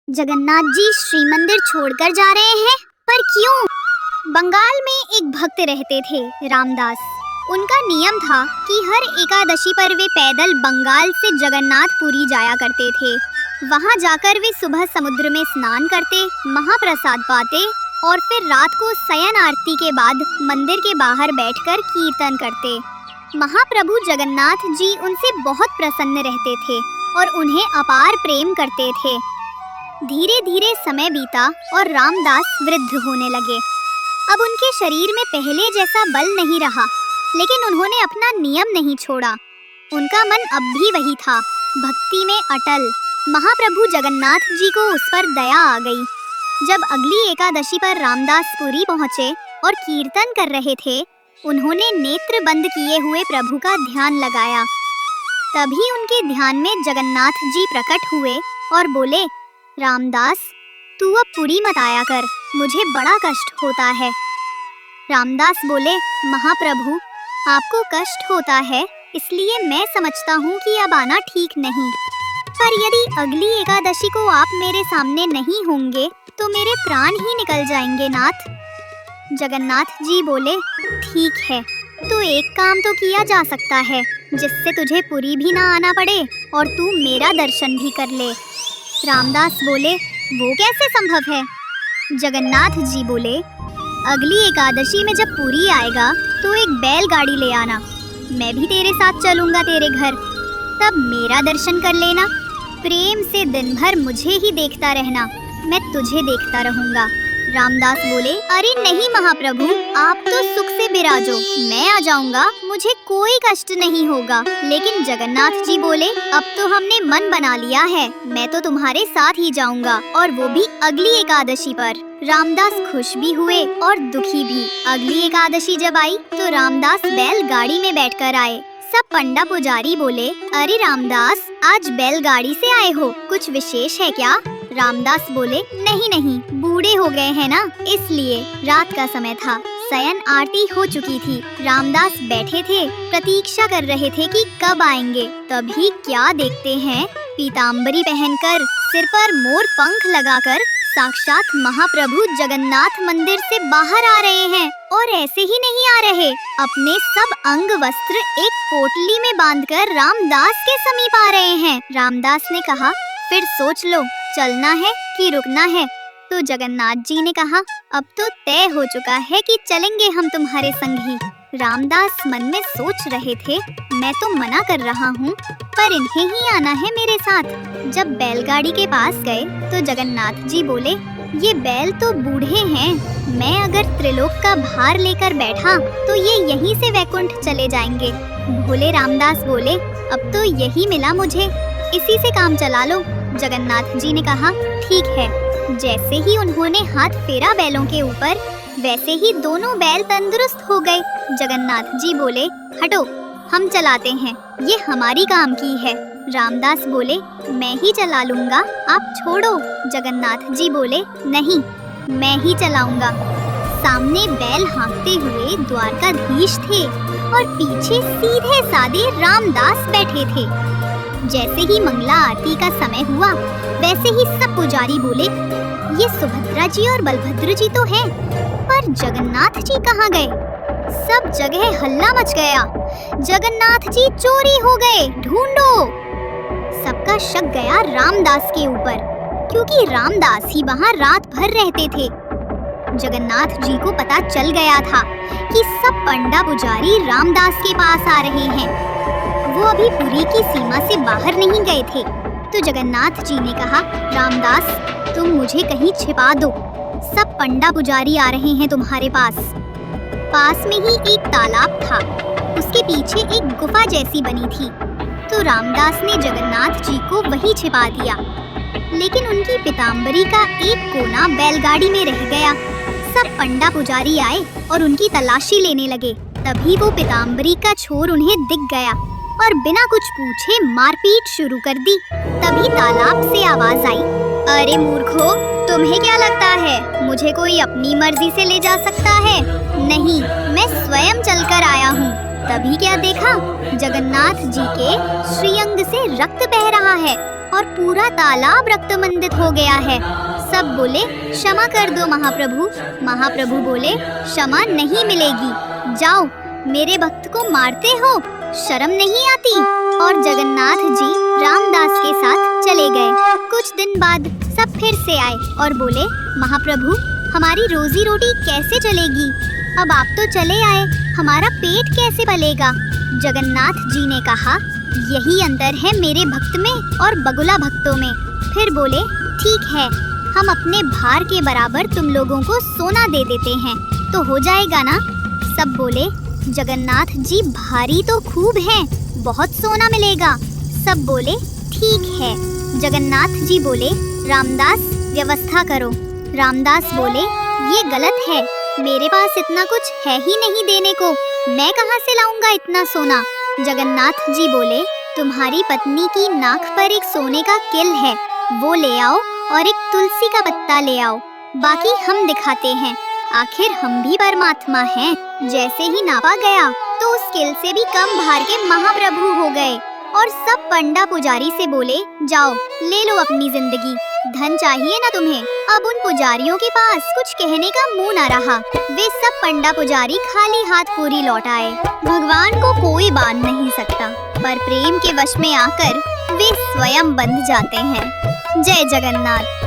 जगन्नाथ जी श्री मंदिर छोड़कर जा रहे हैं, पर क्यों? बंगाल में एक भक्त रहते थे, रामदास। उनका नियम था कि हर एकादशी पर वे पैदल बंगाल से जगन्नाथपुरी जाया करते थे। वहां जाकर वे सुबह समुद्र में स्नान करते, महाप्रसाद पाते और फिर रात को शयन आरती के बाद मंदिर के बाहर बैठकर कीर्तन करते। महाप्रभु जगन्नाथ जी उनसे बहुत प्रसन्न रहते थे और उन्हें अपार प्रेम करते थे। धीरे धीरे समय बीता और रामदास वृद्ध होने लगे। अब उनके शरीर में पहले जैसा बल नहीं रहा, लेकिन उन्होंने अपना नियम नहीं छोड़ा। उनका मन अब भी वही था, भक्ति में अटल। महाप्रभु जगन्नाथ जी को उस पर दया आ गई। जब अगली एकादशी पर रामदासपुरी पहुँचे और कीर्तन कर रहे थे, उन्होंने नेत्र बंद किए हुए प्रभु का ध्यान लगाया। तभी उनके ध्यान में जगन्नाथ जी प्रकट हुए और बोले, रामदास, तू अब पुरी मत आया कर, मुझे बड़ा कष्ट होता है। रामदास बोले, महाप्रभु, आपको कष्ट होता है इसलिए मैं समझता हूँ कि अब आना ठीक नहीं, पर यदि अगली एकादशी को आप मेरे सामने नहीं होंगे तो मेरे प्राण ही निकल जाएंगे नाथ। जगन्नाथ जी बोले, ठीक है, तो एक काम तो किया जा सकता है जिससे तुझे पुरी भी ना आना पड़े और तू मेरा दर्शन भी कर ले। रामदास बोले, वो कैसे संभव है? जगन्नाथ जी बोले, अगली एकादशी में जब पुरी आएगा तो एक बैलगाड़ी ले आना, मैं भी तेरे साथ चलूंगा तेरे घर, तब मेरा दर्शन कर लेना। प्रेम से दिन भर मुझे ही देखता रहना, मैं तुझे देखता रहूंगा। रामदास बोले, अरे नहीं महाप्रभु, आप तो सुख से विराजो, मैं आ जाऊंगा, मुझे कोई कष्ट नहीं होगा। लेकिन जगन्नाथ जी बोले, अब तो हमने मन बना लिया है, मैं तो तुम्हारे साथ ही जाऊंगा, और वो भी अगली एकादशी पर। रामदास खुश भी हुए और दुखी भी। अगली एकादशी जब आई तो रामदास बैलगाड़ी में बैठकर आए। सब पंडा पुजारी बोले, अरे रामदास, आज बैलगाड़ी से आए हो, कुछ विशेष है क्या? रामदास बोले, नहीं नहीं, बूढ़े हो गए हैं ना, इसलिए। रात का समय था, शयन आरती हो चुकी थी। रामदास बैठे थे, प्रतीक्षा कर रहे थे कि कब आएंगे। तभी क्या देखते हैं, पीताम्बरी पहनकर, सिर पर मोर पंख लगाकर साक्षात महाप्रभु जगन्नाथ मंदिर से बाहर आ रहे हैं। और ऐसे ही नहीं आ रहे, अपने सब अंग वस्त्र एक पोटली में बांधकर रामदास के समीप आ रहे हैं। रामदास ने कहा, फिर सोच लो, चलना है कि रुकना है? तो जगन्नाथ जी ने कहा, अब तो तय हो चुका है कि चलेंगे हम तुम्हारे संग ही। रामदास मन में सोच रहे थे, मैं तो मना कर रहा हूँ, पर इन्हें ही आना है मेरे साथ। जब बैलगाड़ी के पास गए तो जगन्नाथ जी बोले, ये बैल तो बूढ़े हैं, मैं अगर त्रिलोक का भार लेकर बैठा तो ये यहीं से वैकुंठ चले जाएंगे। भोले रामदास बोले, अब तो यही मिला मुझे, इसी से काम चला लो। जगन्नाथ जी ने कहा, ठीक है। जैसे ही उन्होंने हाथ फेरा बैलों के ऊपर, वैसे ही दोनों बैल तंदुरुस्त हो गए। जगन्नाथ जी बोले, हटो, हम चलाते हैं, ये हमारी काम की है। रामदास बोले, मैं ही चला लूंगा, आप छोड़ो। जगन्नाथ जी बोले, नहीं, मैं ही चलाऊंगा। सामने बैल हाँकते हुए द्वारकाधीश थे और पीछे सीधे साधे रामदास बैठे थे। जैसे ही मंगला आरती का समय हुआ, वैसे ही सब पुजारी बोले, ये सुभद्रा जी और बलभद्र जी तो हैं, पर जगन्नाथ जी कहाँ गए? सब जगह हल्ला मच गया, जगन्नाथ जी चोरी हो गए, ढूंढो। सबका शक गया रामदास के ऊपर, क्योंकि रामदास ही वहाँ रात भर रहते थे। जगन्नाथ जी को पता चल गया था कि सब पंडा पुजारी रामदास के पास आ रहे हैं। वो अभी पुरी की सीमा से बाहर नहीं गए थे। तो जगन्नाथ जी ने कहा, रामदास, तुम मुझे कहीं छिपा दो, सब पंडा पुजारी आ रहे हैं तुम्हारे पास। पास में ही एक तालाब था, उसके पीछे एक गुफा जैसी बनी थी। तो रामदास ने जगन्नाथ जी को वहीं छिपा दिया, लेकिन उनकी पीताम्बरी का एक कोना बैलगाड़ी में रह गया। सब पंडा पुजारी आए और उनकी तलाशी लेने लगे। तभी वो पीताम्बरी का छोर उन्हें दिख गया और बिना कुछ पूछे मारपीट शुरू कर दी। तभी तालाब से आवाज आई, अरे मूर्खो, तुम्हें क्या लगता है मुझे कोई अपनी मर्जी से ले जा सकता है? नहीं, मैं स्वयं चलकर आया हूँ। तभी क्या देखा, जगन्नाथ जी के श्रीअंग से रक्त बह रहा है और पूरा तालाब रक्तमंडित हो गया है। सब बोले क्षमा कर दो महाप्रभु। महाप्रभु बोले क्षमा नहीं मिलेगी, जाओ मेरे भक्त को मारते हो, शर्म नहीं आती। और जगन्नाथ जी रामदास के साथ चले गए। कुछ दिन बाद सब फिर से आए और बोले महाप्रभु हमारी रोजी रोटी कैसे चलेगी? अब आप तो चले आए, हमारा पेट कैसे पलेगा? जगन्नाथ जी ने कहा यही अंतर है मेरे भक्त में और बगुला भक्तों में। फिर बोले ठीक है, हम अपने भार के बराबर तुम लोगों को सोना दे देते हैं तो हो जाएगा ना? सब बोले जगन्नाथ जी भारी तो खूब हैं, बहुत सोना मिलेगा। सब बोले ठीक है। जगन्नाथ जी बोले रामदास व्यवस्था करो। रामदास बोले ये गलत है, मेरे पास इतना कुछ है ही नहीं देने को, मैं कहाँ से लाऊंगा इतना सोना? जगन्नाथ जी बोले तुम्हारी पत्नी की नाक पर एक सोने का किल है, वो ले आओ और एक तुलसी का पत्ता ले आओ, बाकी हम दिखाते हैं, आखिर हम भी परमात्मा हैं। जैसे ही नापा गया तो उस किल से भी कम भार के महाप्रभु हो गए और सब पंडा पुजारी से बोले जाओ ले लो अपनी जिंदगी, धन चाहिए ना तुम्हें? अब उन पुजारियों के पास कुछ कहने का मुंह न रहा। वे सब पंडा पुजारी खाली हाथ पूरी लौट आए। भगवान को कोई बांध नहीं सकता, पर प्रेम के वश में आकर वे स्वयं बंध जाते हैं। जय जगन्नाथ।